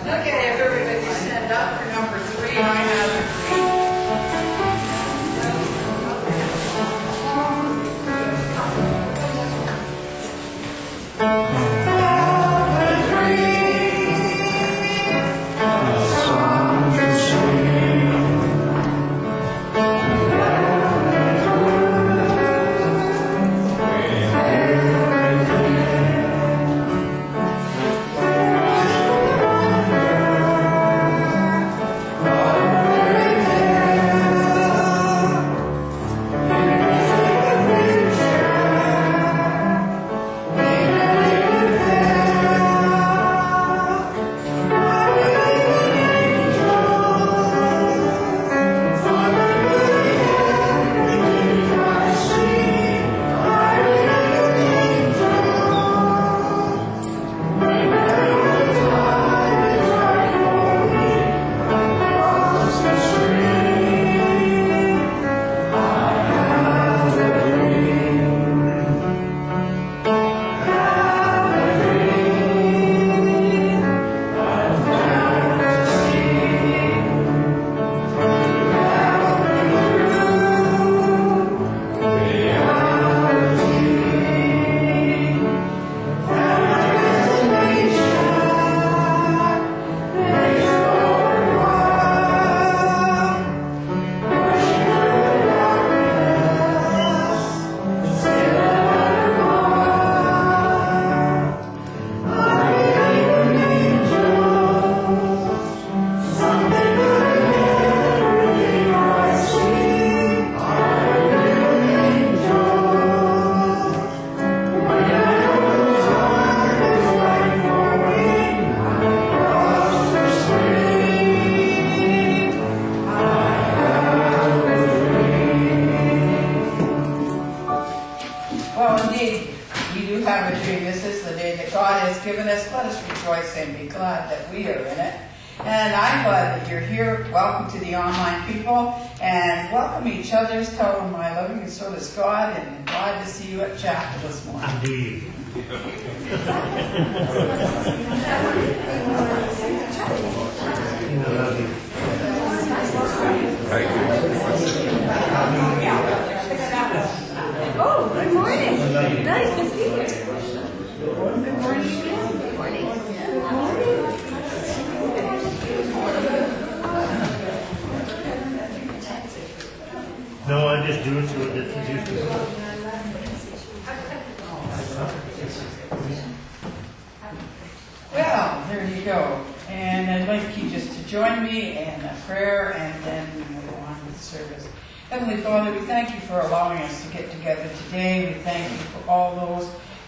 Okay, if everybody stand up for number 3, I have a dream.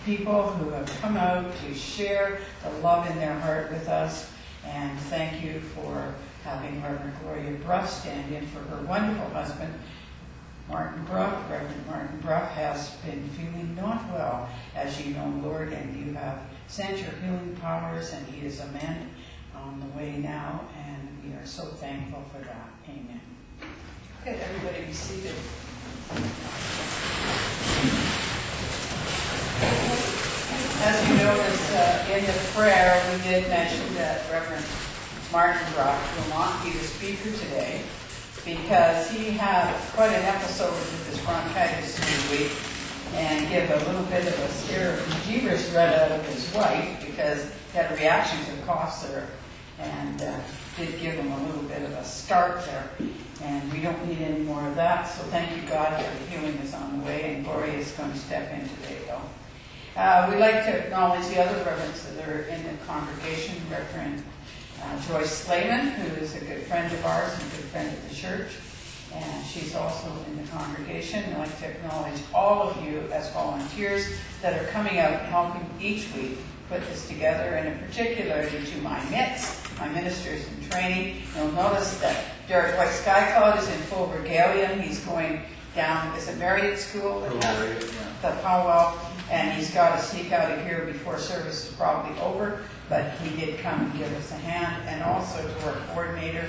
People who have come out to share the love in their heart with us, and thank you for having Reverend Gloria Brough stand in for her wonderful husband, Martin Brough. Reverend Martin Brough has been feeling not well, as you know, Lord, and you have sent your healing powers, and he is a man on the way now, and we are so thankful for that. Amen. Could everybody be seated? As you notice in the prayer, we did mention that Reverend Martin Brough will not be the speaker today because he had quite an episode with his bronchitis this week and give a little bit of a scare of bejeebers right out of his wife because he had a reaction to cough syrup and did give him a little bit of a start there. And we don't need any more of that, so thank you, God, that the healing is on the way, and Gloria is going to step in today, though. We'd like to acknowledge the other reverends that are in the congregation. Reverend Joyce Slayman, who is a good friend of ours and a good friend of the church, and she's also in the congregation. We'd like to acknowledge all of you as volunteers that are coming out and helping each week put this together, and in particular to my MITs, my ministers in training. You'll notice that Derrick Whiteskycloud is in full regalia. He's going down, is it Marriott School? The powwow. And he's got to sneak out of here before service is probably over, but he did come and give us a hand. And also to our coordinator,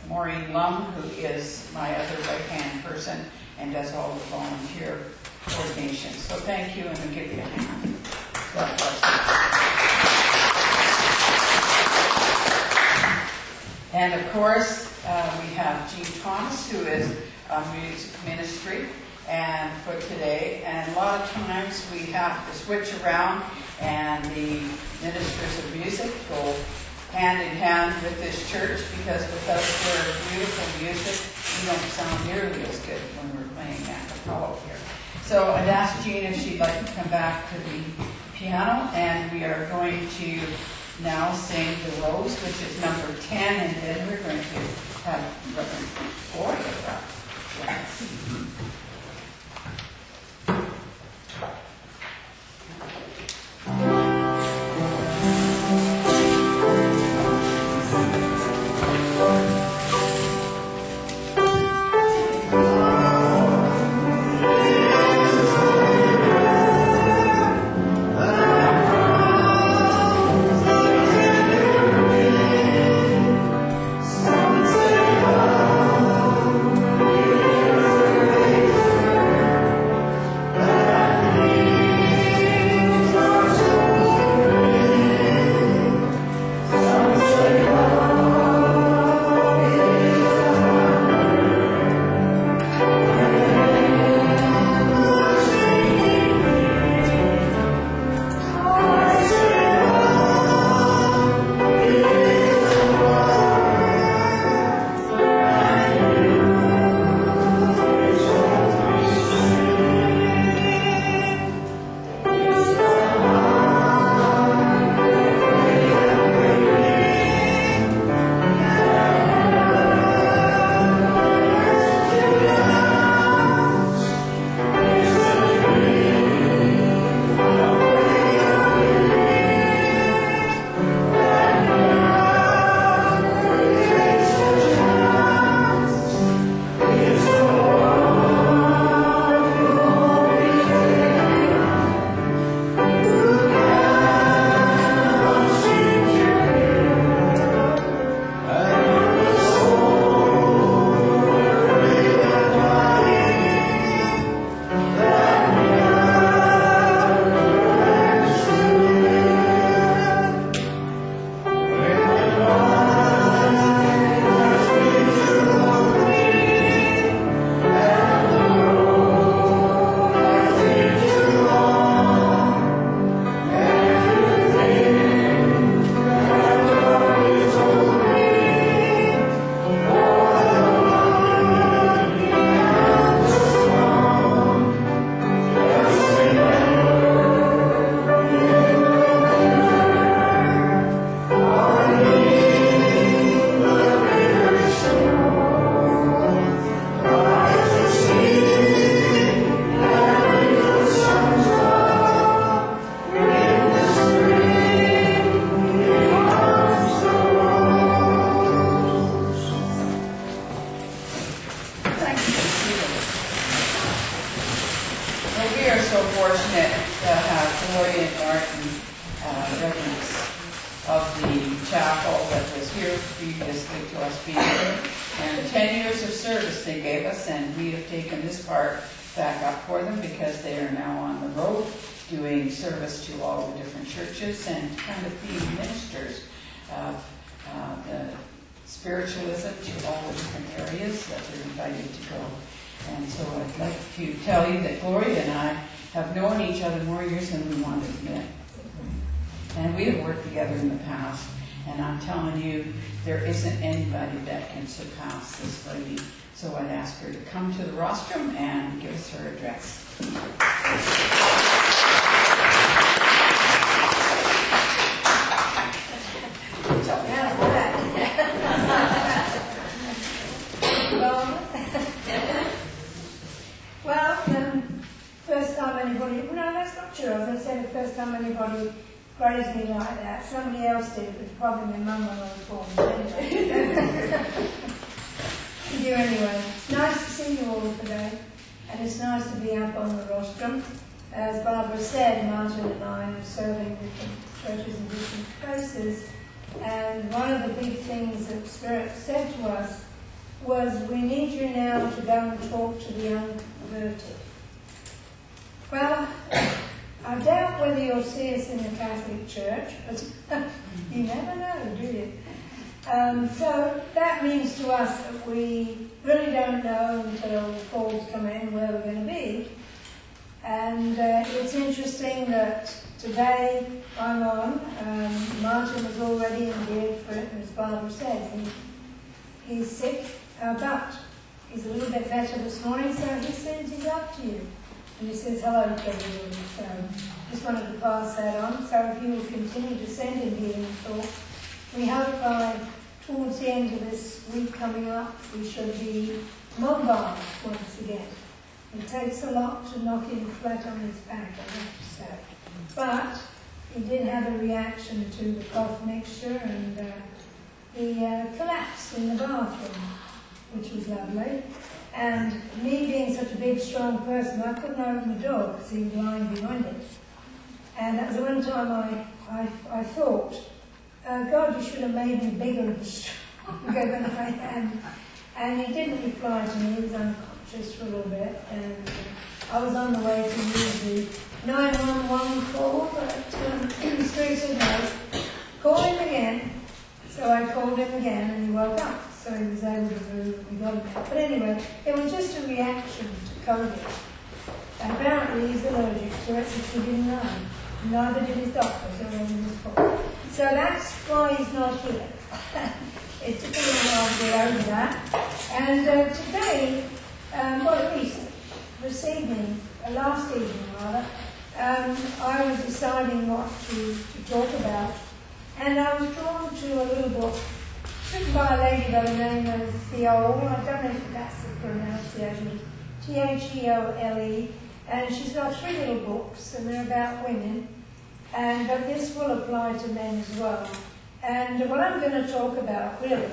Maureen Lum, who is my other right-hand person and does all the volunteer coordination. So thank you, and we'll give you a hand. God bless you. And of course, we have Jean Thomas, who is a music ministry, and for today. And a lot of times we have to switch around, and the ministers of music go hand in hand with this church, because without their beautiful music, we don't sound nearly as good when we're playing a cappella here. So I'd ask Jean if she'd like to come back to the piano, and we are going to now sing The Rose, which is number 10, and then we're going to have Reverend Gloria Brough. Yes. And kind of being ministers of the spiritualism to all the different areas that they're invited to go. And so I'd like to tell you that Gloria and I have known each other more years than we want to admit. And we have worked together in the past. And I'm telling you, there isn't anybody that can surpass this lady. So I'd ask her to come to the rostrum and give us her address. First time anybody, well, no, that's not true. I was going to say the first time anybody praised me like that. Somebody else did. It was probably my mum when I was born. You anyway. It's nice to see you all today, and it's nice to be up on the rostrum. As Barbara said, Martin and I are serving different churches in different places, and one of the big things that Spirit said to us was, we need you now to go and talk to the unconverted. Well, I doubt whether you'll see us in the Catholic Church, but you never know, do you? So that means to us that we really don't know until falls come in where we're going to be. And it's interesting that today I'm on. Martin was already in bed for it, as Barbara said. He's sick, but he's a little bit better this morning, so he sends his up to you. And he says hello to everybody. So just wanted to pass that on. So if you will continue to send him healing thoughts, we hope towards the end of this week coming up, we shall be mobile once again. It takes a lot to knock him flat on his back, I have to say. But he did have a reaction to the cough mixture, and he collapsed in the bathroom, which was lovely. And me being such a big, strong person, I couldn't open the door because he was lying behind it. And that was the one time I thought, God, you should have made me bigger and stronger than I am. And he didn't reply to me. He was unconscious for a little bit. And I was on the way to use the 911 call, but Stu said no. Call him again. So I called him again, and he woke up. So he was able to move, and we got him out. But anyway, it was just a reaction to COVID. And apparently he's allergic to it, which we didn't know. Neither did his doctor, so it wasn't his fault. So that's why he's not here. It took a little while to get over that. And today, well, at least this evening, last evening rather, I was deciding what to talk about. And I was drawn to a little book written by a lady by the name of Theole. I don't know if that's the pronunciation. Theole. And she's got 3 little books, and they're about women. But this will apply to men as well. And what I'm going to talk about, really,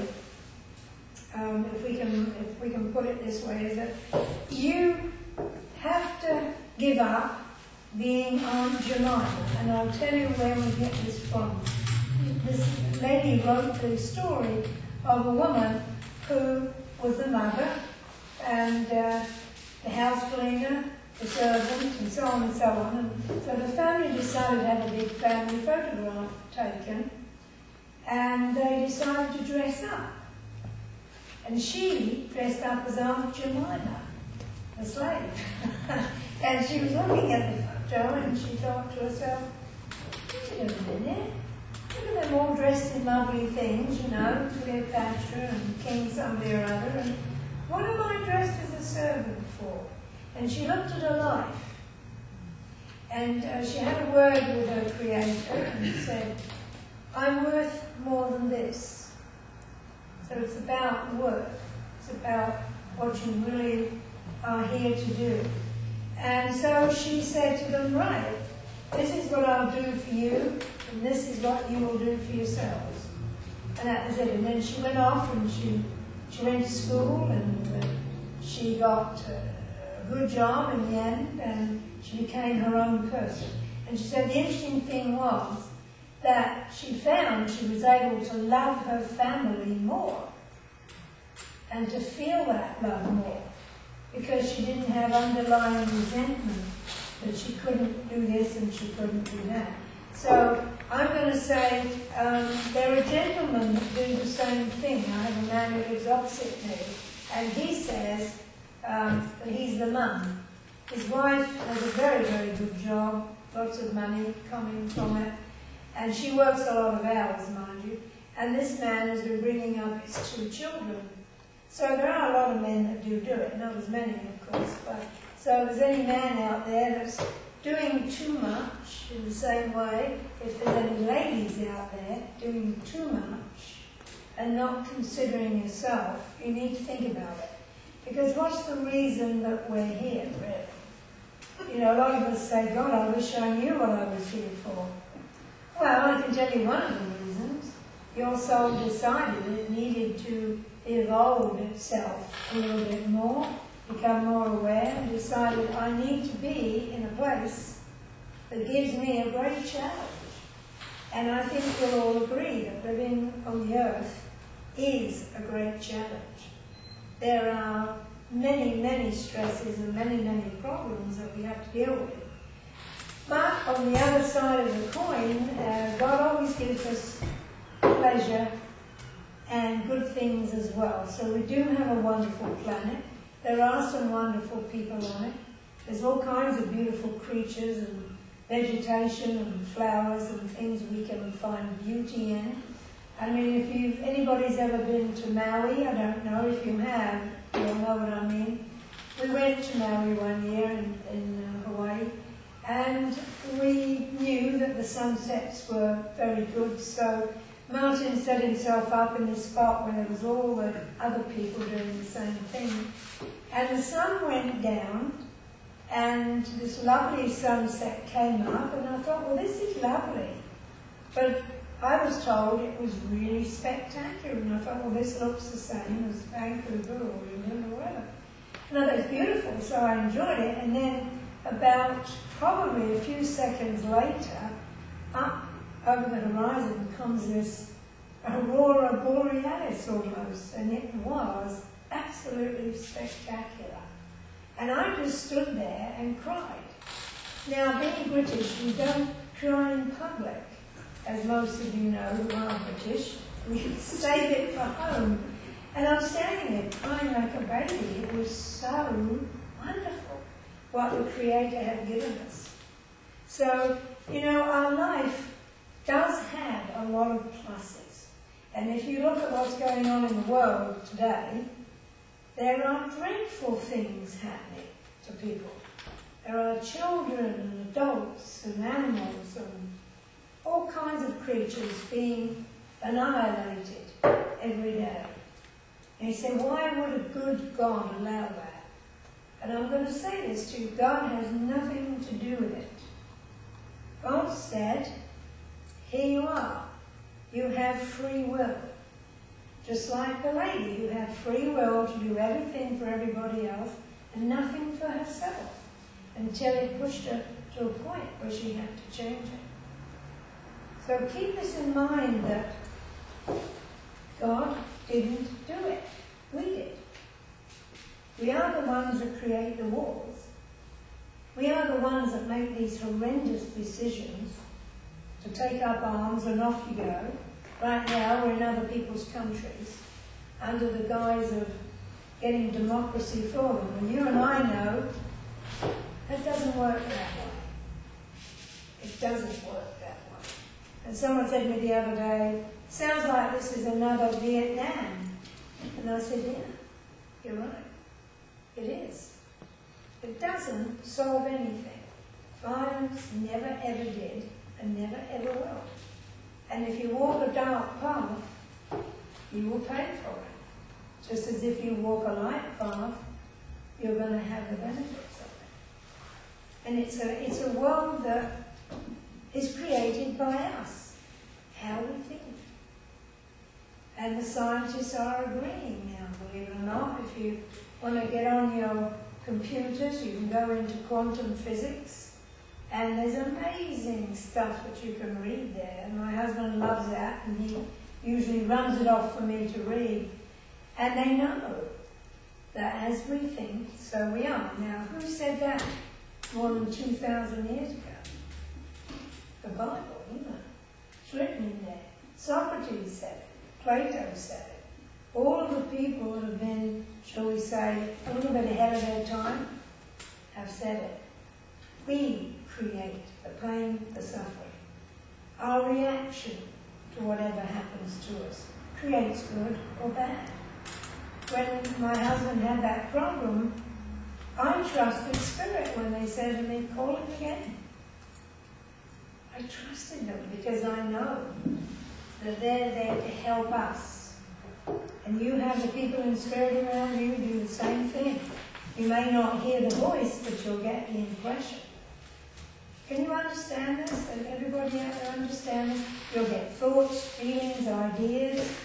if we can put it this way, is that you have to give up being Aunt Jemima. And I'll tell you where we get this from. This lady wrote the story of a woman who was the mother and the house cleaner, the servant, and so on and so on. And so the family decided to have a big family photograph taken, and they decided to dress up. And she dressed up as Aunt Jemima, the slave. And she was looking at the photo, and she thought to herself, wait a minute. Look at them all dressed in lovely things, you know, Cleopatra and King somebody or other, and what am I dressed as a servant for? And she looked at her life, and she had a word with her Creator and said, I'm worth more than this. So it's about work. It's about what you really are here to do. And so she said to them, right, this is what I'll do for you, and this is what you will do for yourselves. And that was it. And then she went off, and she went to school, and she got a good job in the end, and she became her own person. And she said the interesting thing was that she found she was able to love her family more and to feel that love more, because she didn't have underlying resentment that she couldn't do this and she couldn't do that. So I'm going to say there are gentlemen that do the same thing. I have a man who lives opposite me, and he says that he's the mum. His wife has a very, very good job, lots of money coming from it, and she works a lot of hours, mind you, and this man has been bringing up his 2 children. So there are a lot of men that do it, not as many, of course, but so if there's any man out there that's doing too much in the same way, if there's any ladies out there doing too much and not considering yourself, you need to think about it. Because what's the reason that we're here, really? You know, a lot of us say, God, I wish I knew what I was here for. Well, I can tell you one of the reasons. Your soul decided it needed to evolve itself a little bit more, become more aware, and decided I need to be in a place that gives me a great challenge. And I think we'll all agree that living on the earth is a great challenge. There are many, many stresses and many, many problems that we have to deal with. But on the other side of the coin, God always gives us pleasure and good things as well. So we do have a wonderful planet. There are some wonderful people on it. There's all kinds of beautiful creatures and vegetation and flowers and things we can find beauty in. I mean, if anybody's ever been to Maui, I don't know, if you have, you'll know what I mean. We went to Maui one year in Hawaii, and we knew that the sunsets were very good, so Martin set himself up in this spot where there was all the other people doing the same thing. And the sun went down, and this lovely sunset came up, and I thought, well, this is lovely. But I was told it was really spectacular, and I thought, well, this looks the same as Vancouver or England or whatever. And I thought, it's beautiful, so I enjoyed it. And then about probably a few seconds later, up over the horizon comes this aurora borealis almost, and it was absolutely spectacular. And I just stood there and cried. Now, being British, we don't cry in public, as most of you know who are British. We save it for home. And I'm standing there crying like a baby. It was so wonderful what the Creator had given us. So, you know, our life does have a lot of pluses. And if you look at what's going on in the world today, there are dreadful things happening to people. There are children and adults and animals and all kinds of creatures being annihilated every day. And you say, why would a good God allow that? And I'm going to say this to you, God has nothing to do with it. God said, here you are. You have free will. Just like the lady who had free will to do everything for everybody else and nothing for herself, until it pushed her to a point where she had to change it. So keep this in mind, that God didn't do it. We did. We are the ones that create the wars. We are the ones that make these horrendous decisions to take up arms and off you go. Right now we're in other people's countries under the guise of getting democracy for them. And you and I know that doesn't work that way. It doesn't work that way. And someone said to me the other day, sounds like this is another Vietnam. And I said, yeah, you're right. It is. It doesn't solve anything. Violence never ever did and never ever will. And if you walk a dark path, you will pay for it. Just as if you walk a light path, you're going to have the benefits of it. And it's a world that is created by us, how we think. And the scientists are agreeing now, believe it or not. If you want to get on your computers, you can go into quantum physics. And there's amazing stuff that you can read there. And my husband loves that, and he usually runs it off for me to read. And they know that as we think, so we are. Now, who said that more than 2,000 years ago? The Bible, you know. It's written in there. Socrates said it. Plato said it. All of the people that have been, shall we say, a little bit ahead of their time have said it. We create the pain, the suffering. Our reaction to whatever happens to us creates good or bad. When my husband had that problem, I trusted Spirit when they said to me, call him again. I trusted them because I know that they're there to help us. And you have the people in Spirit around you do the same thing. You may not hear the voice, but you'll get the impression. Can you understand this? And everybody out there understand this? You'll get thoughts, feelings, ideas.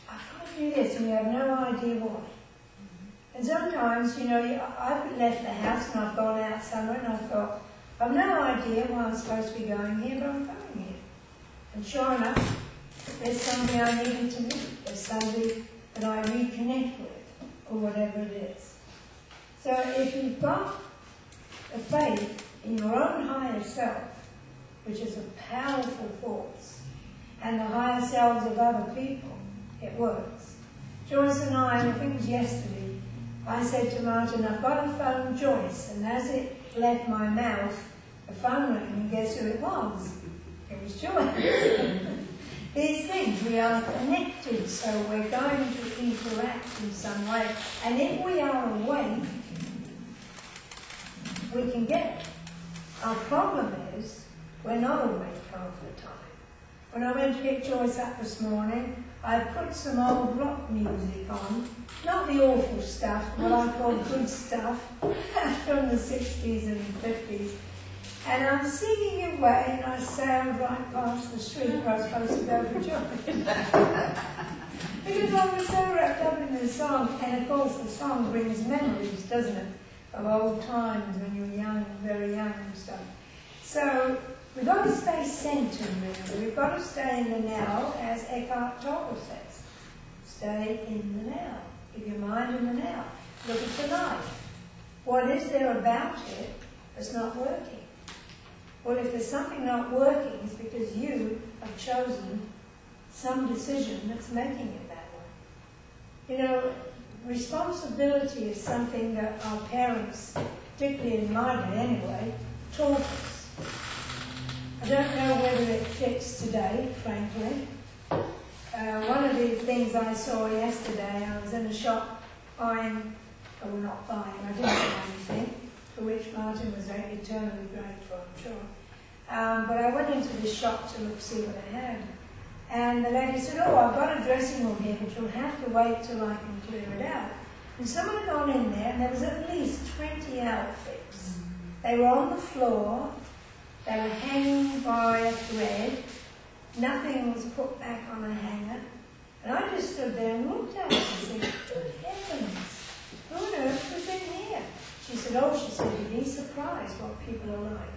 I've got to do this, and you have no idea why. And sometimes, you know, I've left the house and I've gone out somewhere and I've thought, I've no idea why I'm supposed to be going here, but I'm going here. And sure enough, there's somebody I needed to meet. There's somebody that I reconnect with, or whatever it is. So if you've got the faith in your own higher self, which is a powerful force, and the higher selves of other people, It works. Joyce and I think it was yesterday, I said to Martin, I've got to phone Joyce, and as it left my mouth, the phone rang, and guess who it was? It was Joyce. These things, we are connected, so we're going to interact in some way. And if we are awake, we can get it. Our problem is, we're not awake half the time. When I went to pick Joyce up this morning, I put some old rock music on, not the awful stuff, what I call good stuff, from the 60s and 50s. And I'm singing away, and I sailed right past the street where I was supposed to go for Joyce. Because I was so wrapped up in the song, and of course the song brings memories, doesn't it, of old times when you were young, very young and stuff. So we've got to stay centered, really. We've got to stay in the now, as Eckhart Tolle says. Stay in the now. Keep your mind in the now. Look at the life. What is there about it that's not working? Well, if there's something not working, it's because you have chosen some decision that's making it that way. You know, responsibility is something that our parents, particularly in my day anyway, taught us. I don't know whether it fits today, frankly. One of the things I saw yesterday, I was in a shop buying, well, not buying, I didn't buy anything, for which Martin was eternally grateful, I'm sure. But I went into the shop to look, see what I had. And the lady said, oh, I've got a dressing room here, but you'll have to wait till I can clear it out. And someone had gone in there, and there was at least 20 outfits. They were on the floor, they were hanging by a thread, nothing was put back on a hanger. And I just stood there and looked at it and said, good heavens, who on earth was in here? She said, oh, she said, you'd be surprised what people are like.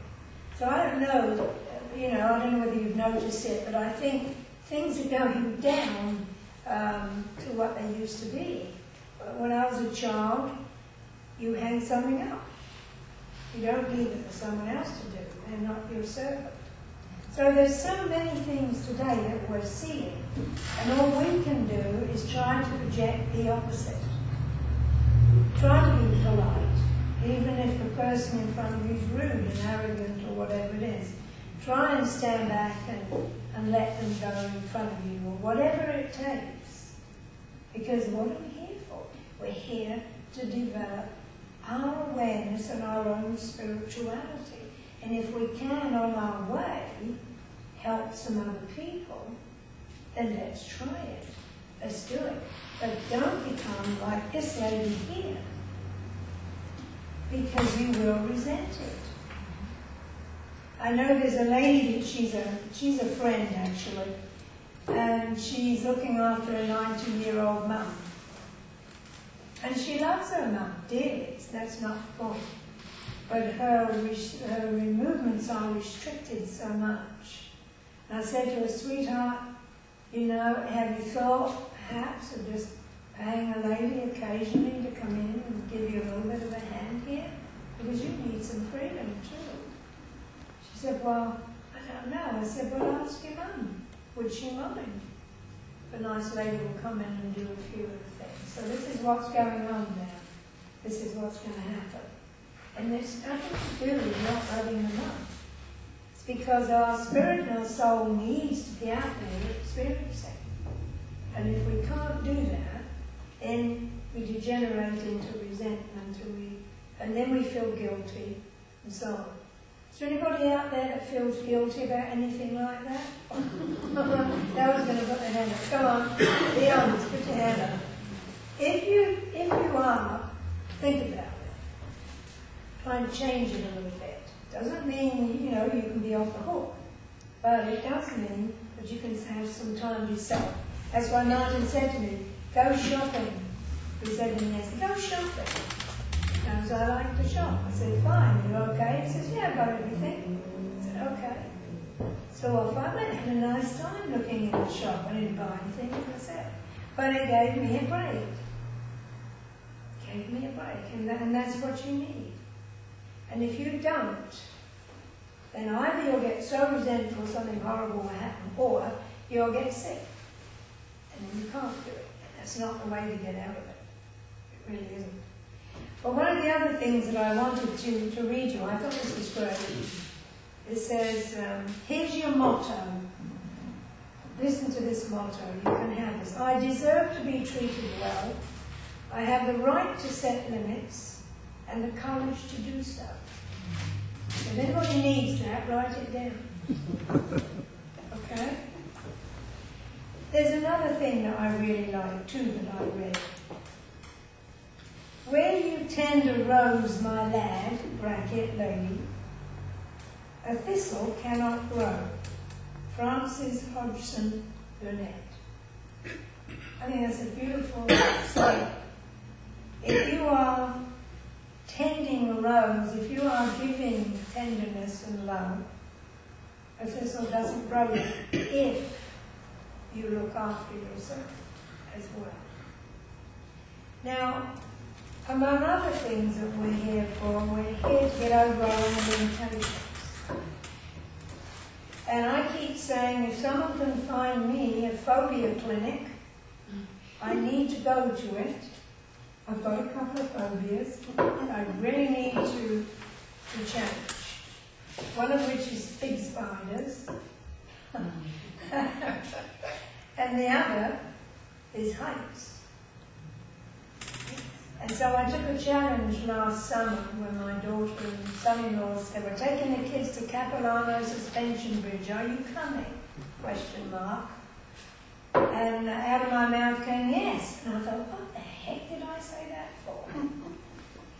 So I don't know, you know, I don't know whether you've noticed it, but I think things are going down to what they used to be. When I was a child, you hang something up. You don't leave it for someone else to do, and not your servant. So there's so many things today that we're seeing, and all we can do is try to project the opposite. Try to be polite, even if the person in front of you is rude and arrogant or whatever it is. Try and stand back and let them go in front of you, or whatever it takes. Because what are we here for? We're here to develop our awareness and our own spirituality. And if we can, on our way, help some other people, then let's try it. Let's do it. But don't become like this lady here, because you will resent it. I know there's a lady that she's a friend actually, and she's looking after a 90-year-old mum. And she loves her mum dearly, that's not the point. But her movements are restricted so much. And I said to her, sweetheart, you know, have you thought perhaps of just paying a lady occasionally to come in and give you a little bit of a hand here? Because you need some freedom too. She said, well, I don't know. I said, well, ask your mum. Would she mind? The nice lady will come in and do a few of the things. So this is what's going on now. This is what's going to happen. And there's nothing to do with not loving the mum. It's because our spirit and our soul needs to be out there experiencing. And if we can't do that, then we degenerate into resentment, and then we feel guilty, and so on. Is there anybody out there that feels guilty about anything like that? That was going to put their hand up. Come on, be honest, put your hand up. If you are, think about it. Try and change it a little bit. Doesn't mean, you know, you can be off the hook. But it does mean that you can have some time yourself. That's why Martin said to me, go shopping. He said to me, go shopping. Because I like to shop. I said, fine, you okay? He says, yeah, I've got everything. I said, okay. So off I went. Had a nice time looking in the shop. I didn't buy anything myself. But it gave me a break. Gave me a break. And that's what you need. And if you don't, then either you'll get so resentful something horrible will happen, or you'll get sick. And you can't do it. And that's not the way to get out of it. It really isn't. But one of the other things that I wanted to read you, I thought this was great. It says, here's your motto. Listen to this motto. You can have this. I deserve to be treated well. I have the right to set limits and the courage to do so. If anybody needs that, write it down. Okay? There's another thing that I really like too that I read. Where you tend a rose, my lad, bracket, lady, a thistle cannot grow. Frances Hodgson Burnett. I think that's a beautiful saying. If you are tending a rose, if you are giving tenderness and love, a thistle doesn't grow if you look after yourself as well. Now, among other things that we're here for, we're here to get over our own limitations. And I keep saying, if someone can find me a phobia clinic, I need to go to it. I've got a couple of phobias I really need to change. One of which is big spiders. And the other is heights. And so I took a challenge last summer when my daughter and son-in-law said, we're taking the kids to Capilano Suspension Bridge. Are you coming? Question mark. And out of my mouth came yes. And I thought, what the heck did I say that for?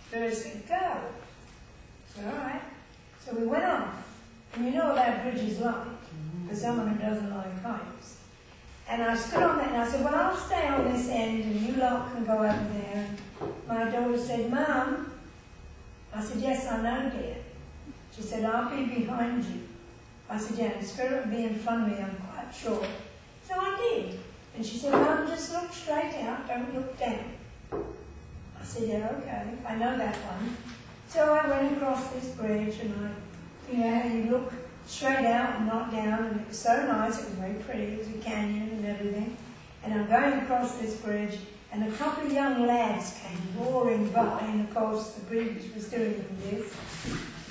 Spirit said, go. So all right. So we went off. And you know what that bridge is like for someone who doesn't like heights. And I stood on that and I said, well, I'll stay on this end and you lot can go over there. My daughter said, Mum. I said, yes, I know, dear. She said, I'll be behind you. I said, yeah, the Spirit will be in front of me, I'm quite sure. So I did. And she said, Mum, just look straight out, don't look down. I said, yeah, okay, I know that one. So I went across this bridge and you know how you look straight out and not down, and it was so nice, it was very pretty, it was a canyon and everything. And I'm going across this bridge, and a couple of young lads came roaring by, and of course the bridge was doing this.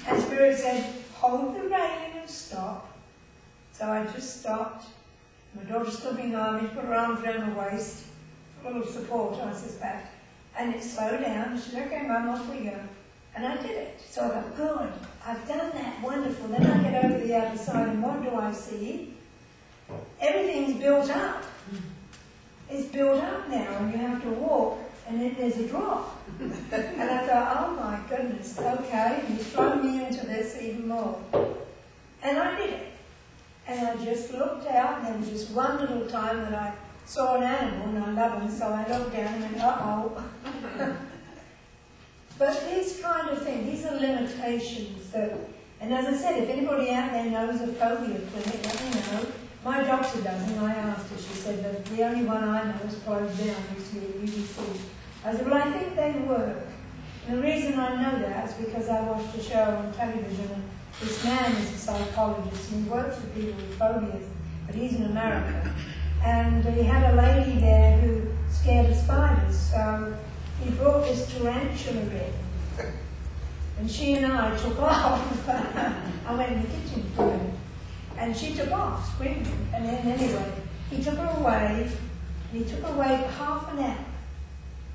And Spirit said, hold the railing and stop. So I just stopped. My daughter stood behind me, put her arms around my waist, a little support, I suspect. And it slowed down, and she said, okay, Mum, off we go. And I did it. So I thought, good, I've done that, wonderful. Then I get over the other side, and what do I see? Everything's built up. It's built up now, and you have to walk, and then there's a drop. And I thought, oh my goodness, okay, you've thrown me into this even more. And I did it. And I just looked out, and there was just one little time that I saw an animal, and I love them, so I looked down and went, uh-oh. But this kind of thing, these are limitations that, and as I said, if anybody out there knows a phobia clinic, let me know. My doctor doesn't. I asked her, she said that the only one I know is closed down, used to be at UBC. I said, well, I think they work. And the reason I know that is because I watched a show on television, and this man is a psychologist, and he works with people with phobias, but he's in America. And he had a lady there who scared of spiders, so he brought this tarantula in, and she and I took off. I went in the kitchen for her, and she took off, screaming. And then anyway, he took her away, and he took her away for half an hour.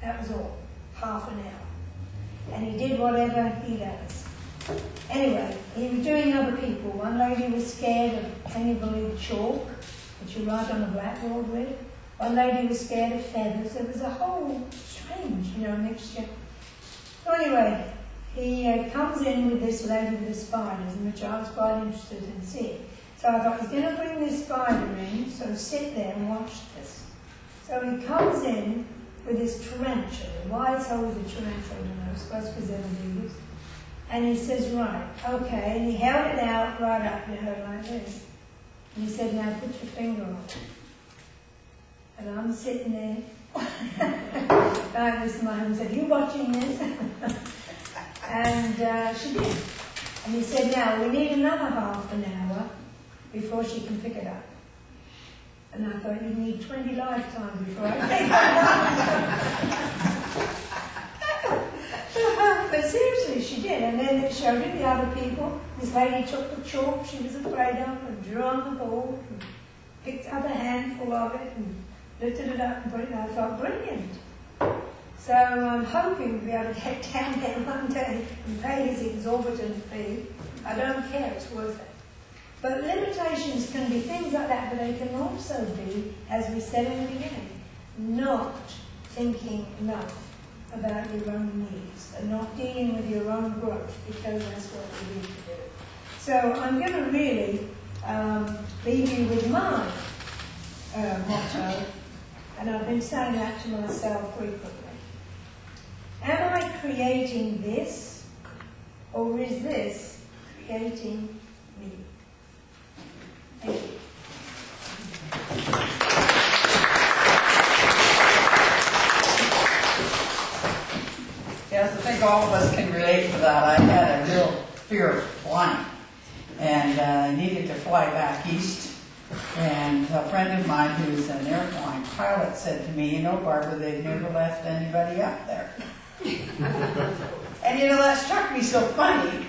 That was all, half an hour. And he did whatever he does. Anyway, he was doing other people. One lady was scared of, can you believe, chalk, that you write on the blackboard with. One lady was scared of feathers. It was a whole strange, mixture. So anyway, he comes in with this lady with the spiders, in which I was quite interested in seeing. So I thought, he's going to bring this spider in, so sit there and watch this. So he comes in with this tarantula. Why it's always a tarantula, I don't know, I suppose because they're the biggest. And he says, right, okay, and he held it out right up to her like this. And he said, now put your finger on it. And I'm sitting there. I was mine and said, you watching this? And she did. And he said, now we need another half an hour before she can pick it up. And I thought, you need 20 lifetimes before I take But seriously, she did. And then it showed it the other people. This lady took the chalk she was afraid of and drew on the board and picked up a handful of it and lifted it up and put it in. I thought, brilliant. So I'm hoping to be able to get down there one day and pay his exorbitant fee. I don't care, it's worth it. But limitations can be things like that, but they can also be, as we said in the beginning, not thinking enough about your own needs and not dealing with your own growth, because that's what we need to do. So I'm going to really leave you with my motto, and I've been saying that to myself frequently. Am I creating this, or is this creating me? Thank you. Yes, I think all of us can relate to that. I had a real fear of flying, and I needed to fly back east. And a friend of mine who's an airline pilot said to me, you know, Barbara, they've never left anybody up there. And you know, that struck me so funny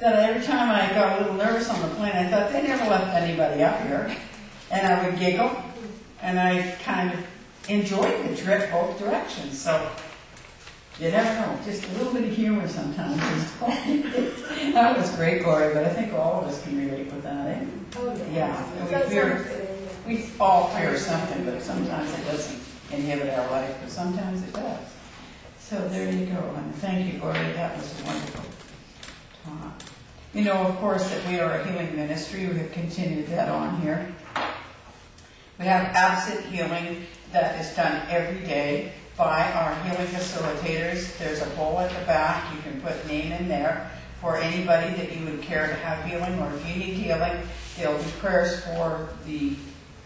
that every time I got a little nervous on the plane, I thought, they never left anybody up here. And I would giggle, and I kind of enjoyed the trip both directions. So you never know, just a little bit of humor sometimes. That was great, Gloria, but I think all of us can relate with that, eh? Yeah, we all fear something, but sometimes it doesn't inhibit our life, but sometimes it does. So there you go, and thank you, Gloria, that was a wonderful talk. You know, of course, that we are a healing ministry. We have continued that on here. We have absent healing that is done every day by our healing facilitators. There's a bowl at the back. You can put name in there for anybody that you would care to have healing, or if you need healing, there'll be prayers for the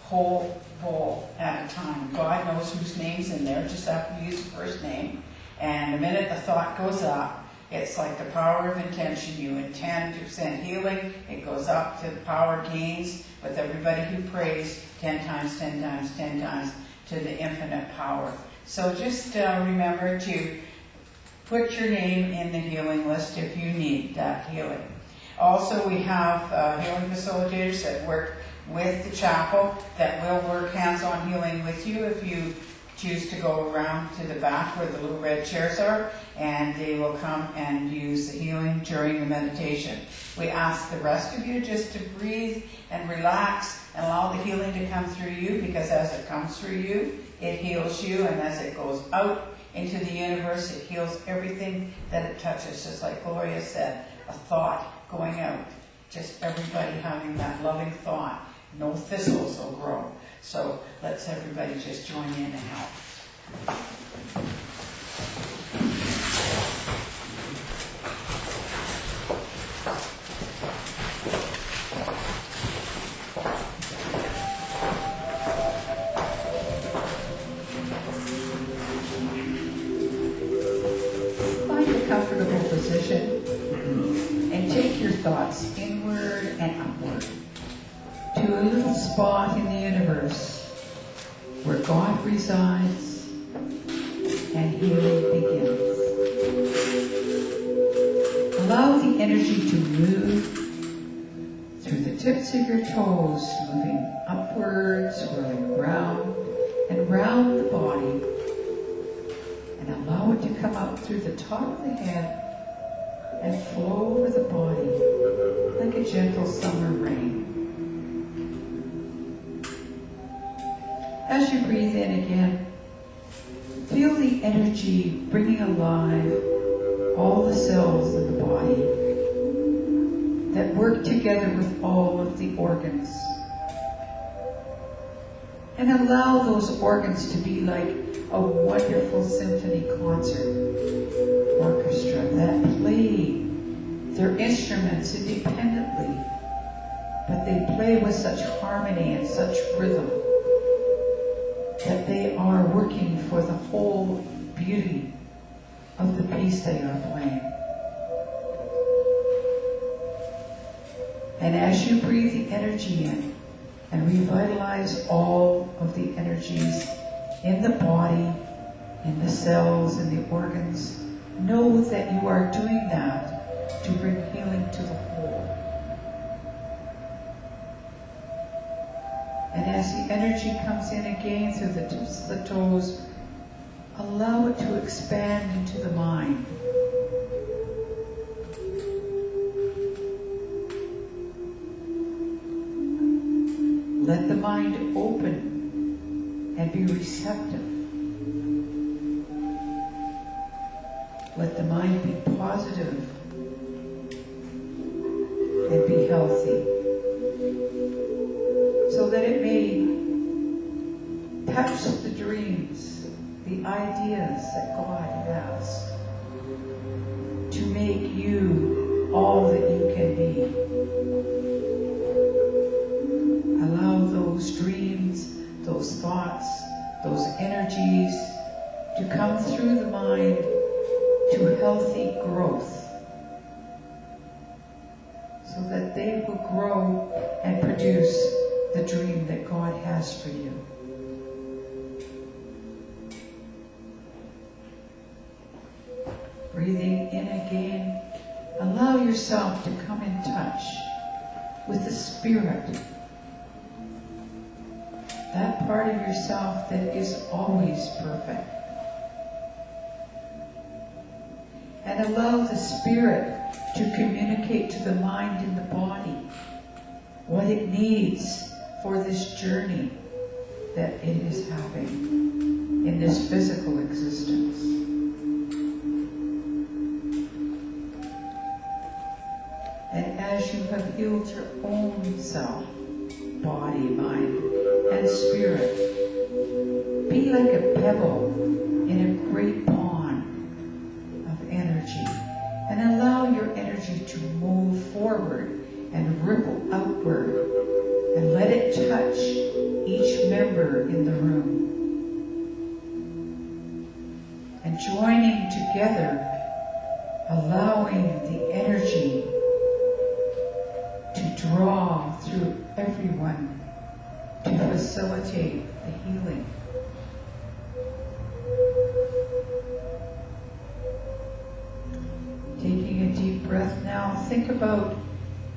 whole bowl at a time. God knows whose name's in there. Just have to use the first name. And the minute the thought goes up, it's like the power of intention. You intend to send healing. It goes up to the power gains with everybody who prays 10 times, 10 times, 10 times to the infinite power. So just remember to put your name in the healing list if you need that healing. Also, we have healing facilitators that work with the chapel that will work hands-on healing with you if you choose to go around to the back where the little red chairs are, and they will come and use the healing during the meditation. We ask the rest of you just to breathe and relax and allow the healing to come through you, because as it comes through you, it heals you, and as it goes out into the universe, it heals everything that it touches. Just like Gloria said, a thought going out, just everybody having that loving thought. No thistles will grow. So let's everybody just join in and help. Find a comfortable position and take your thoughts inward and upward to a little spot in the universe where God resides and healing begins. Allow the energy to move through the tips of your toes, moving upwards, swirling round and round the body, and allow it to come up through the top of the head and flow over the body like a gentle summer rain. As you breathe in again, feel the energy bringing alive all the cells in the body that work together with all of the organs. And allow those organs to be like a wonderful symphony concert orchestra that play their instruments independently, but they play with such harmony and such rhythm that they are working for the whole beauty of the piece they are playing. And as you breathe the energy in, and revitalize all of the energies in the body, in the cells, in the organs. Know that you are doing that to bring healing to the whole. And as the energy comes in again through the tips of the toes, allow it to expand into the mind. Let the mind open and be receptive. Let the mind be positive and be healthy, so that it may touch the dreams, the ideas that God has to make you all that you can be. Allow those dreams, those thoughts, those energies to come through the mind to healthy growth, so that they will grow and produce the dream that God has for you. Breathing in again, allow yourself to come in touch with the Spirit, that part of yourself that is always perfect. And allow the Spirit to communicate to the mind and the body what it needs for this journey that it is having in this physical existence. And as you have healed your own self, body, mind, and spirit, be like a pebble in a great pond of energy, and allow your energy to move forward and ripple outward, and let it touch each member in the room. And joining together, allowing the energy to draw through everyone to facilitate the healing. Taking a deep breath now, think about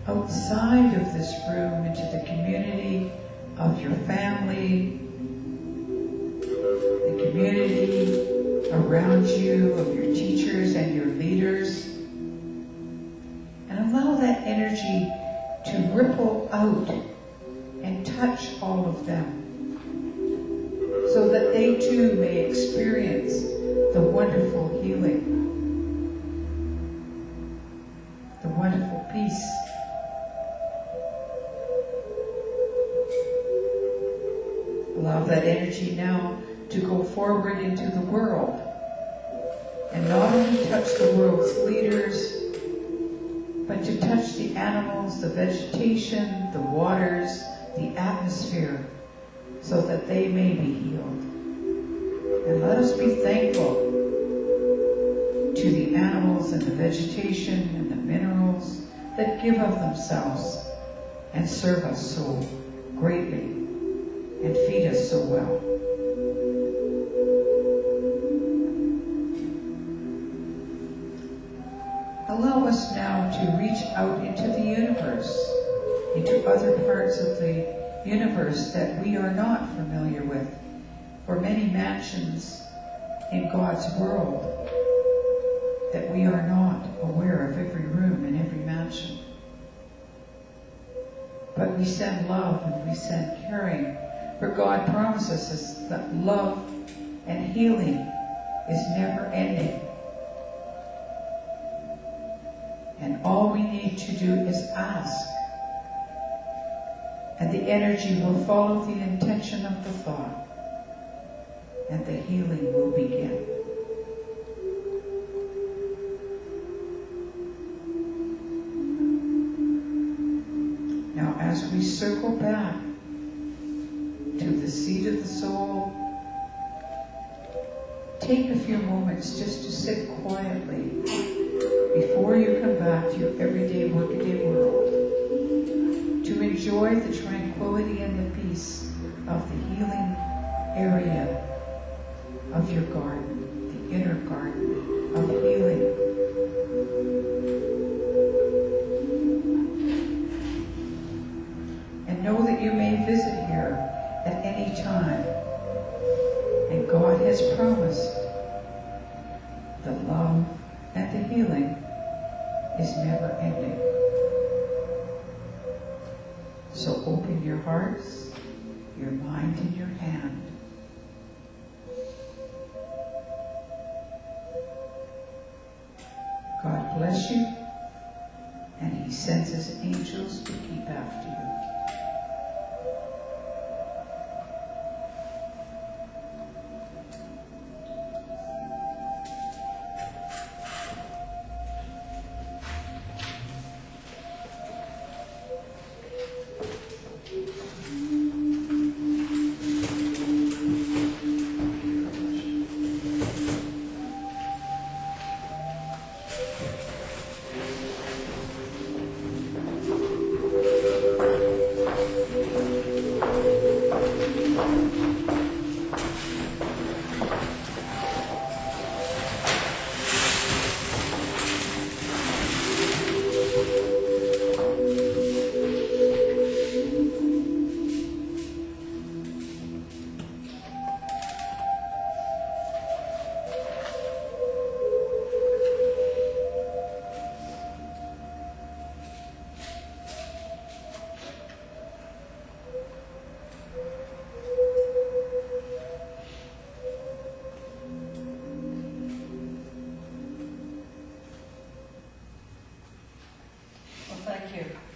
outside of this room into the community of your family, the community around you, of your teachers and your leaders, and allow that energy to ripple out and touch all of them, so that they too may experience the wonderful healing, the wonderful peace. Allow that energy now to go forward into the world, and not only touch the world's leaders, but to touch the animals, the vegetation, the waters, the atmosphere, so that they may be healed. And let us be thankful to the animals and the vegetation and the minerals that give of themselves and serve us so greatly and feed us so well. Allow us now to reach out into the universe, into other parts of the universe that we are not familiar with, for many mansions in God's world that we are not aware of every room in every mansion. But we send love and we send caring, for God promises us that love and healing is never ending. And all we need to do is ask. And the energy will follow the intention of the thought. And the healing will begin. Now, as we circle back to the seat of the soul, take a few moments just to sit quietly before you come back to your everyday, workaday world, to enjoy enjoy the tranquility and the peace of the healing area of your garden, the inner garden of healing. And know that you may visit here at any time. And God has promised the love and the healing is never ending. So open your hearts, your mind, and your hand. God bless you, and He sends His angels to keep after you.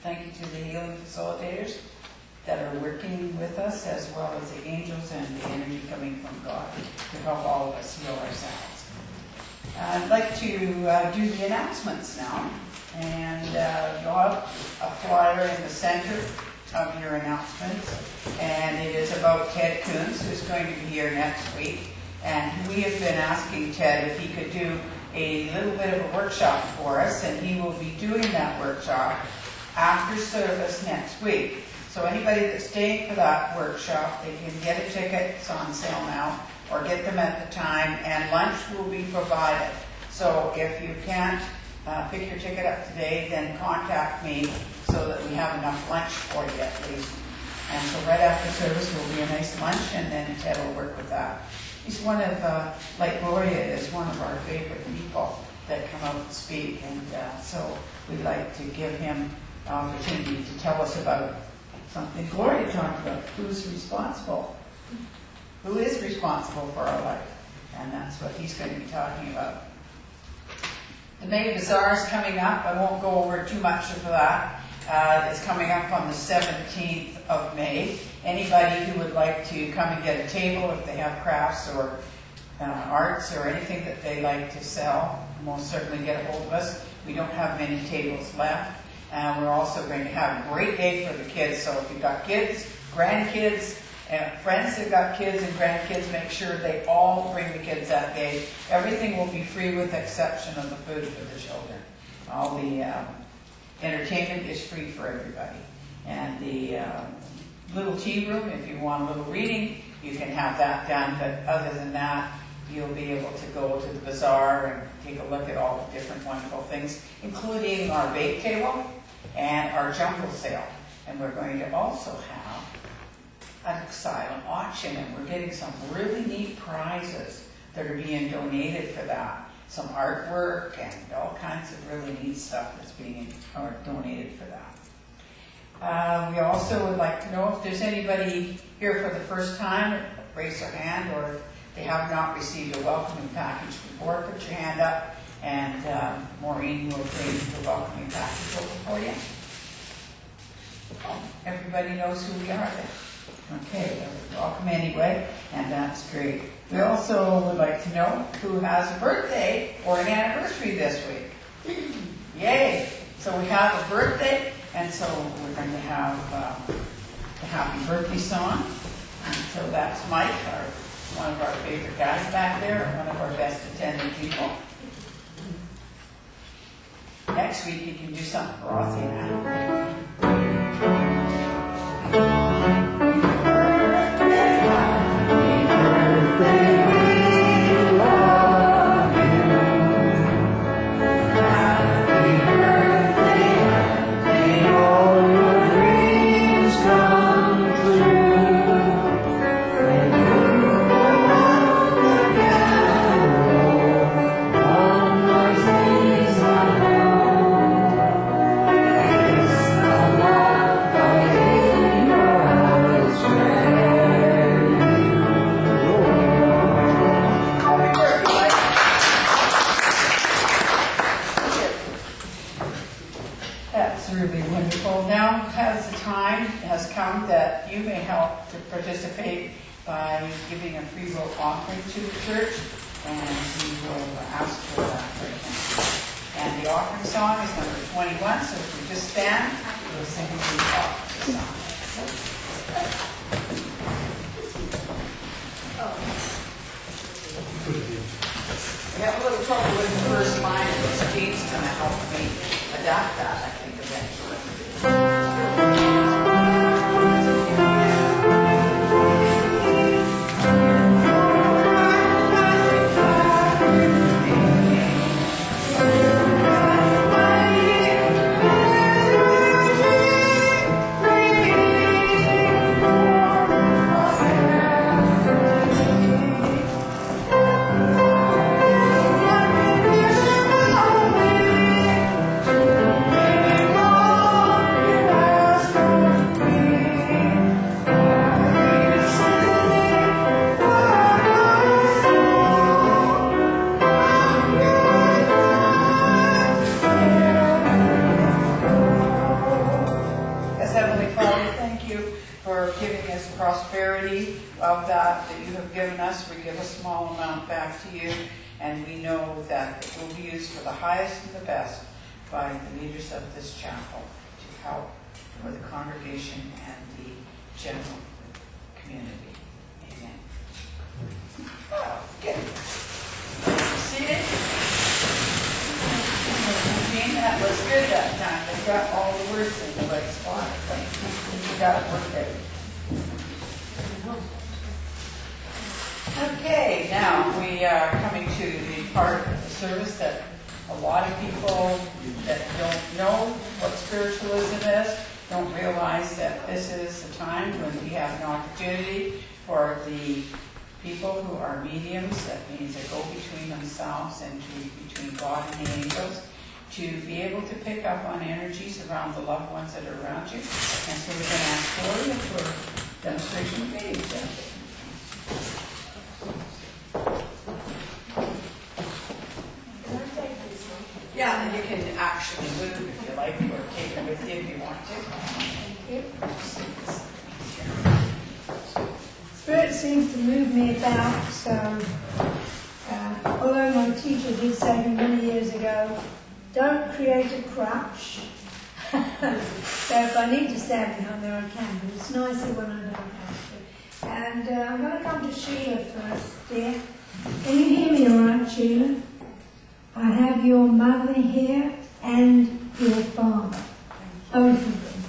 Thank you to the healing facilitators that are working with us, as well as the angels and the energy coming from God to help all of us heal ourselves. I'd like to do the announcements now, and you'll have a flyer in the center of your announcements, and it is about Ted Coons, who's going to be here next week. And we have been asking Ted if he could do a little bit of a workshop for us, and he will be doing that workshop after service next week. So anybody that's staying for that workshop, they can get a ticket. It's on sale now, or get them at the time, and lunch will be provided. So if you can't pick your ticket up today, then contact me so that we have enough lunch for you at least. And so right after service will be a nice lunch, and then Ted will work with that. He's one of, like Gloria is one of our favorite people that come out and speak, and so we'd like to give him the opportunity to tell us about something Gloria talked about. Who is responsible for our life? And that's what he's going to be talking about. The May Bazaar is coming up. I won't go over too much of that. It's coming up on the 17th of May. Anybody who would like to come and get a table, if they have crafts or arts or anything that they like to sell, most certainly get a hold of us. We don't have many tables left. We're also going to have a great day for the kids. So if you've got kids, grandkids, and friends that got kids and grandkids, make sure they all bring the kids that day. Everything will be free with the exception of the food for the children. All the entertainment is free for everybody. And the little tea room, if you want a little reading, you can have that done. But other than that, you'll be able to go to the bazaar and take a look at all the different wonderful things, including our bake table and our jumble sale. And we're going to also have an silent auction, and we're getting some really neat prizes that are being donated for that. Some artwork and all kinds of really neat stuff that's being donated for that. We also would like to know if there's anybody here for the first time, raise their hand, or if they have not received a welcoming package before, put your hand up, and Maureen will bring the welcoming package over for you. Everybody knows who we are then. Okay, welcome anyway, and that's great. We also would like to know who has a birthday or an anniversary this week. Yay! So we have a birthday, and so we're going to have the happy birthday song. And so that's Mike, one of our favorite guys back there, one of our best attending people. Next week you can do something frothy now. participate by giving a free will offering to the church, and we will ask for that right now. And the offering song is number 21, so if you just stand, we'll sing the offering song. I got a little trouble with the first line, but Jane's going to help me adapt that, I think, eventually. We give a small amount back to you, and we know that it will be used for the highest and the best by the leaders of this chapel to help for the congregation and the general community. Amen. Oh, good. Seated. That was good that time. They got all the words in the right spot. I think we got it worked out. Okay, now we are coming to the part of the service that a lot of people that don't know what spiritualism is don't realize that this is a time when we have an opportunity for the people who are mediums, that means they go between themselves and between God and the angels, to be able to pick up on energies around the loved ones that are around you. And so we're going to ask Gloria for demonstration of mediumship. Yeah, and you can actually move if you like, or take it with you if you want to. Spirit seems to move me about, so although my teacher did say to me many years ago, don't create a crutch. So if I need to stand behind there, I can, but it's nicer when I don't have to. And I'm going to come to Sheila first, dear. Can you hear me all right, Sheila? I have your mother here and your father, both of them.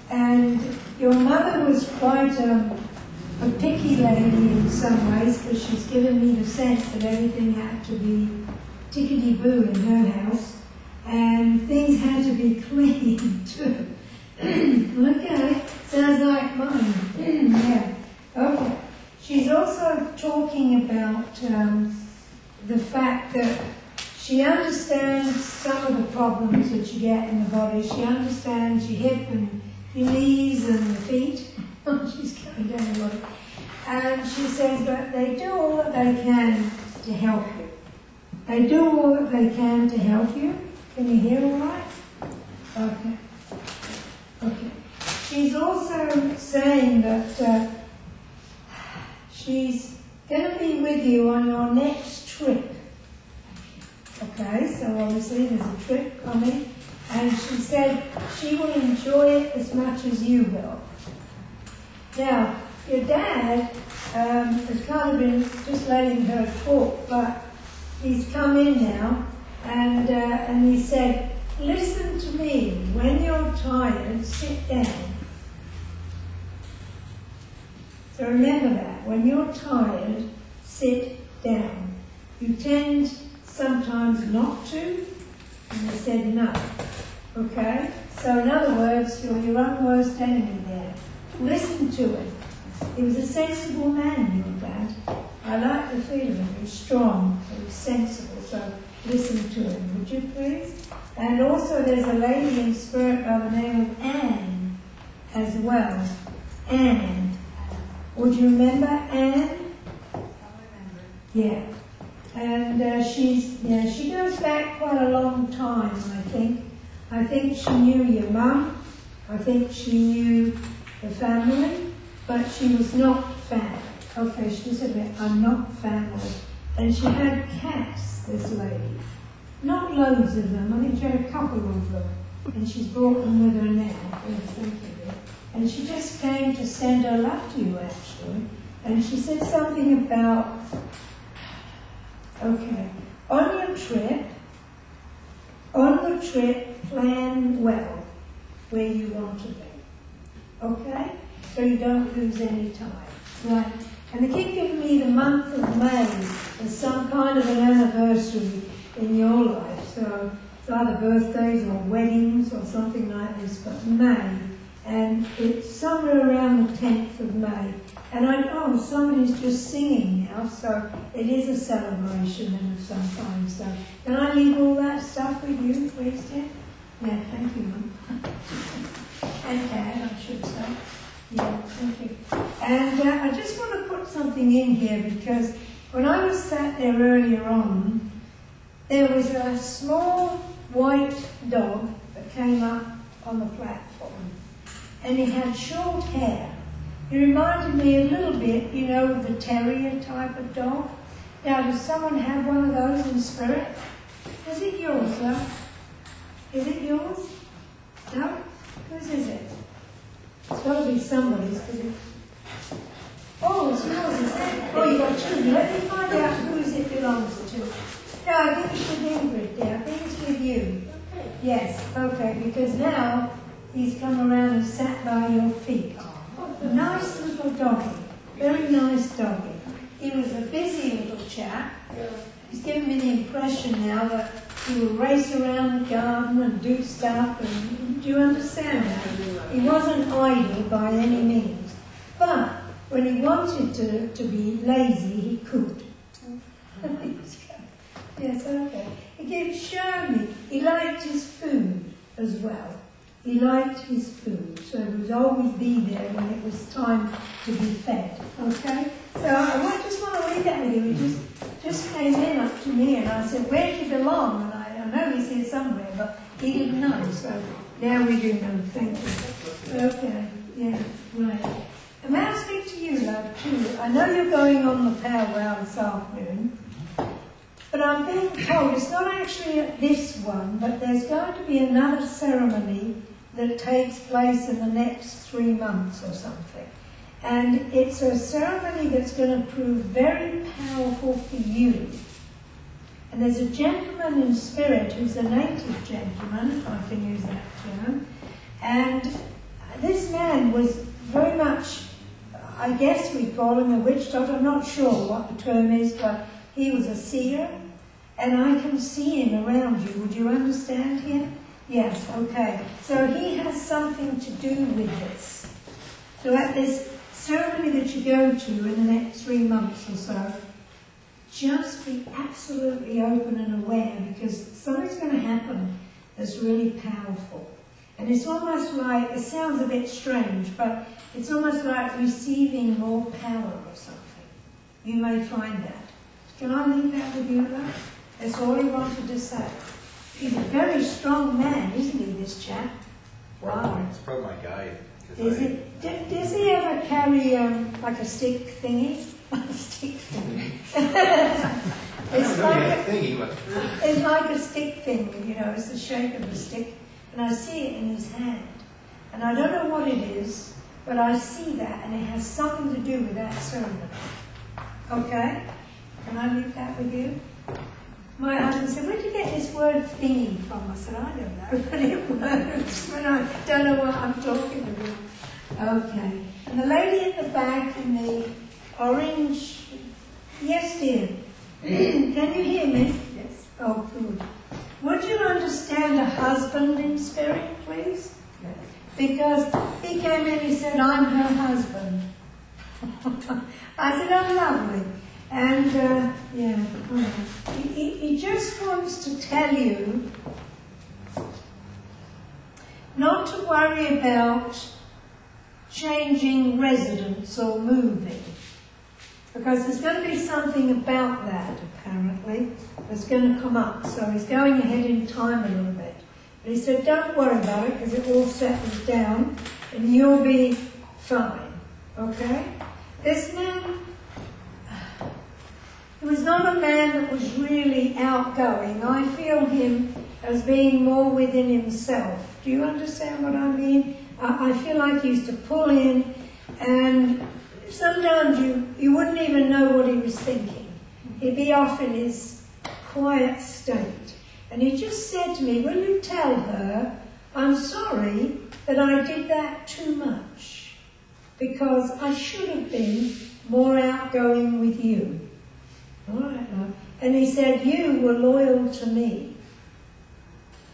And your mother was quite a picky lady in some ways, because she's given me the sense that everything had to be tickety-boo in her house, and things had to be clean too. Okay, sounds like mine. Yeah, okay. She's also talking about the fact that she understands some of the problems that you get in the body. She understands your hip and your knees and your feet. She's going down a lot. And she says that they do all that they can to help you. They do all that they can to help you. Can you hear all right? Okay. Okay. She's also saying that she's going to be with you on your next trip. Okay, so obviously there's a trip coming, and she said she will enjoy it as much as you will. Now, your dad has kind of been just letting her talk, but he's come in now, and he said, listen to me, when you're tired, sit down. So remember that, when you're tired, sit down. You tend sometimes not to, and he said no. Okay? So in other words, you're your own worst enemy there. Listen to it. He was a sensible man, your dad. I like the feeling. He was strong, he was sensible, so listen to him, would you please? And also there's a lady in spirit by the name of Anne as well. Anne. Would you remember Anne? I remember. Yeah. And she goes back quite a long time, I think. I think she knew your mum. I think she knew the family. but she was not family. Okay, she said, I'm not family. And she had cats, this lady. Not loads of them, I think she had a couple of them. And she's brought them with her now, and she just came to send her love to you, actually. And she said something about, okay, on the trip, plan well where you want to be. Okay? So you don't lose any time. Right. And they keep giving me the month of May as some kind of an anniversary in your life. So it's either birthdays or weddings or something like this, but May. And it's somewhere around the 10th of May. And somebody's just singing now, so it is a celebration of some kind. So can I leave all that stuff with you, please, dear? Yeah, thank you, Mum. And Dad, I should say. Yeah, thank you. And I just want to put something in here, because when I was sat there earlier on, there was a small white dog that came up on the platform, and he had short hair. He reminded me a little bit, of the terrier type of dog. Now, does someone have one of those in spirit? Is it yours, sir? Is it yours? No? Whose is it? It's got to be somebody's. Oh, it's yours, is it? Oh, you got two. Let me find out whose it belongs to. No, I think it's with Ingrid there. I think it's with you. Yes, okay, because now he's come around and sat by your feet. Nice little doggy, very nice doggy. He was a busy little chap. He's given me the impression now that he will race around the garden and do stuff. And do you understand that? He wasn't idle by any means. But when he wanted to be lazy, he could. Yes, okay. He kept showing me. He liked his food as well. He liked his food, so he would always be there when it was time to be fed. Okay? So I just want to read that with you. He just came in up to me, and I said, where do you belong? And I know he's here somewhere, but he didn't know. So now we do know. Thank you. Okay. Yeah, right. And may I speak to you, love, too? I know you're going on the powwow this afternoon, but I'm being told it's not actually at this one, but there's going to be another ceremony that takes place in the next 3 months or something. And it's a ceremony that's going to prove very powerful for you. And there's a gentleman in spirit who's a native gentleman, if I can use that term. And this man was very much, I guess we call him a witch doctor. I'm not sure what the term is, but he was a seer. And I can see him around you. Would you understand him? Yes, okay. So he has something to do with this. So at this ceremony that you go to in the next 3 months or so, just be absolutely open and aware, because something's going to happen that's really powerful. And it's almost like, it sounds a bit strange, but it's almost like receiving more power or something. You may find that. Can I leave that with you, though? That's all he wanted to say. He's a very strong man, isn't he, this chap? Wow. It's probably my guide. Does he ever carry like a stick thingy? A stick thingy. It's like a stick thing, it's the shape of a stick. And I see it in his hand. And I don't know what it is, but I see that, and it has something to do with that ceremony. Okay? Can I leave that with you? My husband said, where did you get this word thingy from? I said, I don't know, but it works when I don't know what I'm talking about. Okay. And the lady at the back in the orange, yes dear, can you hear me? Yes. Oh, good. Would you understand a husband in spirit, please? Yes. Because he came in, he said, I'm her husband. I said, oh, lovely. And, he just wants to tell you not to worry about changing residence or moving, because there's going to be something about that, apparently, that's going to come up. So he's going ahead in time a little bit. But he said, don't worry about it, because it all settles down, and you'll be fine. Okay? This man, he was not a man that was really outgoing. I feel him as being more within himself. Do you understand what I mean? I feel like he used to pull in, and sometimes you wouldn't even know what he was thinking. He'd be off in his quiet state. And he just said to me, will you tell her, I'm sorry that I did that too much, because I should have been more outgoing with you. All right, love. And he said, you were loyal to me.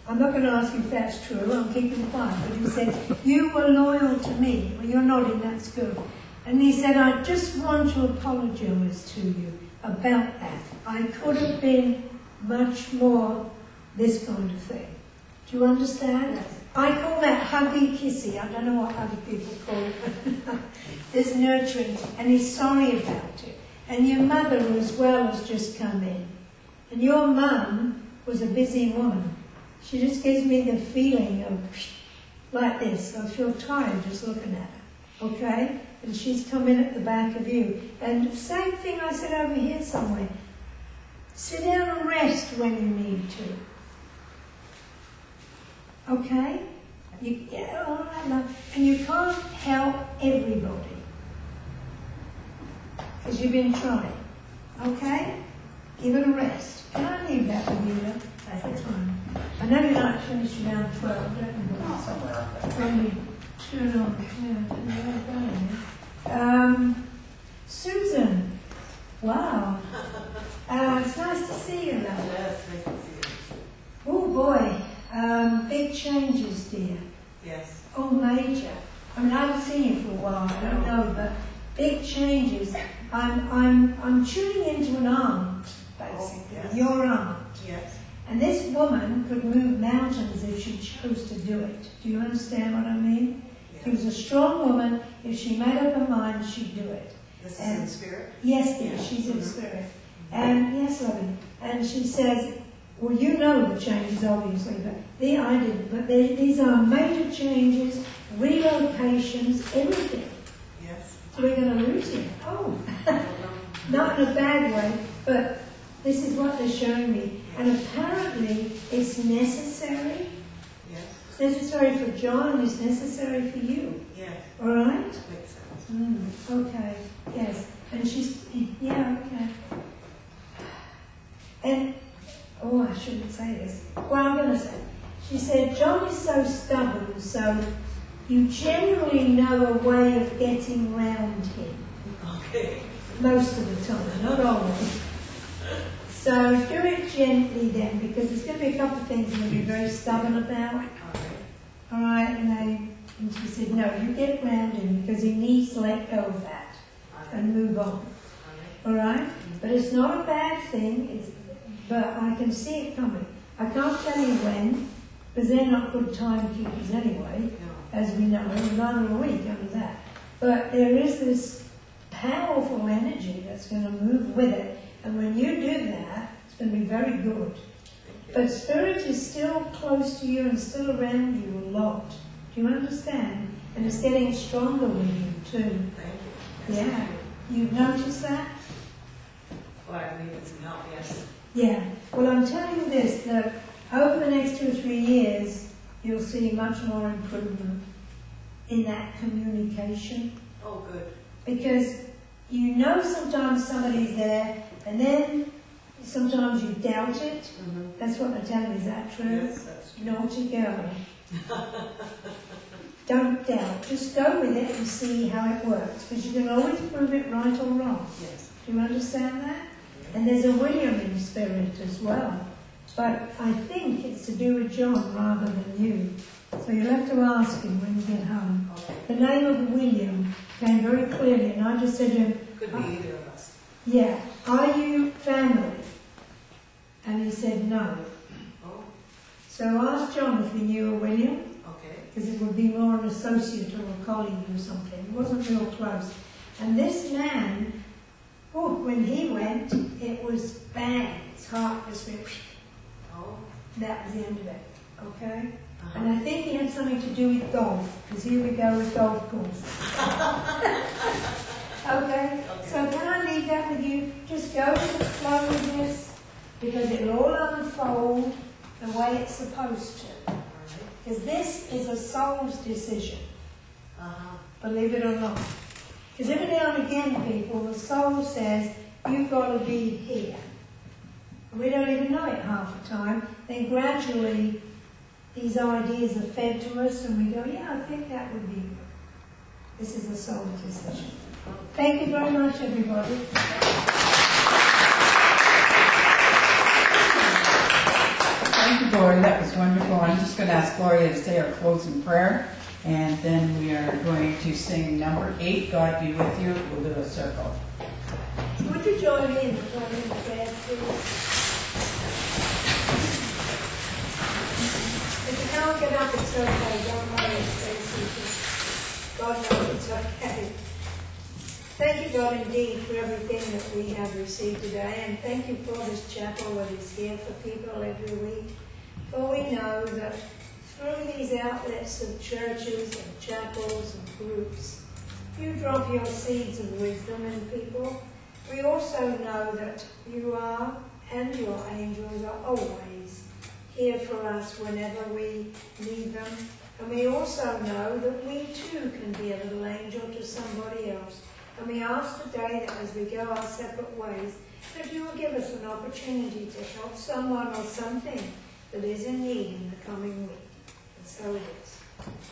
I'm not going to ask you if that's true, I'm keeping quiet, but he said, you were loyal to me. Well, you're nodding, that's good. And he said, I just want to apologise to you about that. I could have been much more this kind of thing. Do you understand? Yes. I call that huggy kissy. I don't know what other people call it. It's nurturing, and he's sorry about it. And your mother as well has just come in. And your mum was a busy woman. She just gives me the feeling of like this. I feel tired just looking at her. Okay? And she's come in at the back of you. And same thing I said over here somewhere. Sit down and rest when you need to. Okay? Yeah, all right, love. And you can't help everybody. Because you've been trying. Okay? Give it a rest. Can I leave that with you, love? That's fine. I know you're not finished around 12, don't you? Only turn on. Susan. Wow. It's nice to see you, love. Yes, nice to see you. Oh boy. Big changes, dear. Yes. Oh, major. I mean, I haven't seen you for a while, I don't know, but big changes. I'm tuning into an aunt, basically. Oh, yes. Your aunt. Yes. And this woman could move mountains if she chose to do it. Do you understand what I mean? Yes. She was a strong woman. If she made up her mind, she'd do it. This is in spirit? Yes, dear, Yeah. she's in spirit. And yes, lovely. And she says, well, you know the changes, obviously, but I didn't. But these are major changes, relocations, everything. Yes. So we're going to lose you. Oh, not in a bad way, but this is what they're showing me. And apparently it's necessary. Yes. It's necessary for John and it's necessary for you. Yes. All right? Makes sense. Okay, yes. And she's, yeah, okay. And, oh, I shouldn't say this. Well, I'm going to say. She said, John is so stubborn, so you generally know a way of getting round him. Okay. Most of the time, not always. So do it gently then, because there's going to be a couple of things you're going to be very stubborn about. Okay. All right, and she said, no, you get round him because he needs to let go of that and move on. All right? But it's not a bad thing, but I can see it coming. I can't tell you when, because they're not good timekeepers anyway, as we know, another week under that. But there is this powerful energy that's going to move with it. And when you do that, it's going to be very good. But Spirit is still close to you and still around you a lot. Do you understand? And it's getting stronger with you too. Thank you. Yeah. You've noticed that? Well, I believe it's some help, yes. Yeah. Well, I'm telling you this, that over the next 2 or 3 years, you'll see much more improvement in that communication. Oh, good. Because you know sometimes somebody's there, and then sometimes you doubt it. Mm-hmm. That's what they're telling me. Is that true? Yes, that's true. Naughty girl. Don't doubt. Just go with it and see how it works. Because you can always prove it right or wrong. Yes. Do you understand that? And there's a William in spirit as well. But I think it's to do with John rather than you. So you'll have to ask him when you get home. Okay. The name of William came very clearly, and I just said to him, Could be either of us. yeah, are you family? And he said no. Oh, So ask John if he knew a William, okay. because it would be more an associate or a colleague or something. It wasn't real close. And this man, oh, when he went, it was bang. His heart just went, Oh, that was the end of it. Okay? And I think it had something to do with golf, because here we go with golf courses. Okay, so can I leave that with you? Just go with the flow with this, because it'll all unfold the way it's supposed to. Because this is a soul's decision, believe it or not. Because every now and again, people, the soul says, you've got to be here. We don't even know it half the time. Then gradually, these ideas are fed to us, and we go, yeah, I think that would be good. This is a soul decision. Thank you very much, everybody. Thank you, Gloria. That was wonderful. I'm just going to ask Gloria to say our closing prayer, and then we are going to sing number 8, God Be With You. We'll do a circle. Would you join me in the closing prayer, please? If you can't get up, it's okay. Don't worry, Stacey. God knows it's okay. Thank you, God, indeed, for everything that we have received today, and thank you for this chapel that is here for people every week. For we know that through these outlets of churches and chapels and groups, you drop your seeds of wisdom in people. We also know that you are, and your angels are always here for us whenever we need them. And we also know that we too can be a little angel to somebody else. And we ask today that as we go our separate ways, that you will give us an opportunity to help someone or something that is in need in the coming week. And so it is.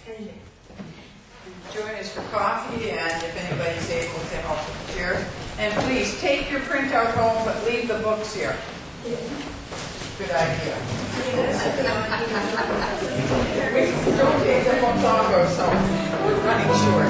Amen. Join us for coffee, and if anybody's able to help with the chairs. And please, take your printout home, but leave the books here. Good idea. We don't take the books off, so we're running short.